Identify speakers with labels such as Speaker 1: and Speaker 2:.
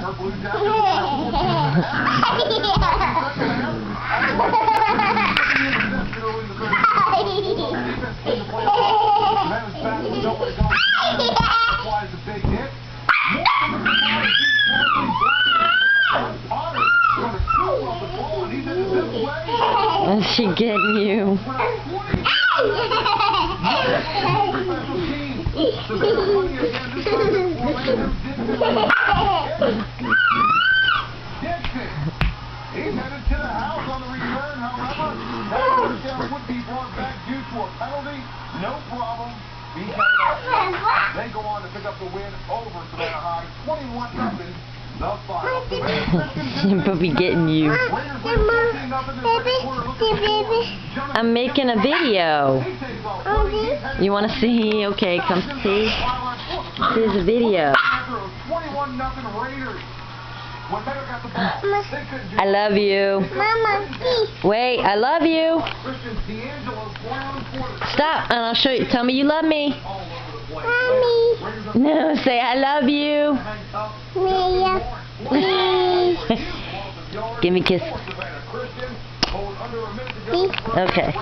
Speaker 1: Her blue
Speaker 2: Is she getting you?
Speaker 1: He's headed to the house on the return, however. That touchdown would be brought back due to a penalty. No problem. They go on to pick up the win over Savannah High, 21-0. The final.
Speaker 2: She'll be getting you. I'm making a video. You want to see? Okay, come see. Here's a video. I love you.
Speaker 3: Mama,
Speaker 2: wait, I love you. Stop, and I'll show you. Tell me you love me.
Speaker 3: Mommy.
Speaker 2: No, say I love you. Give me a kiss. Okay.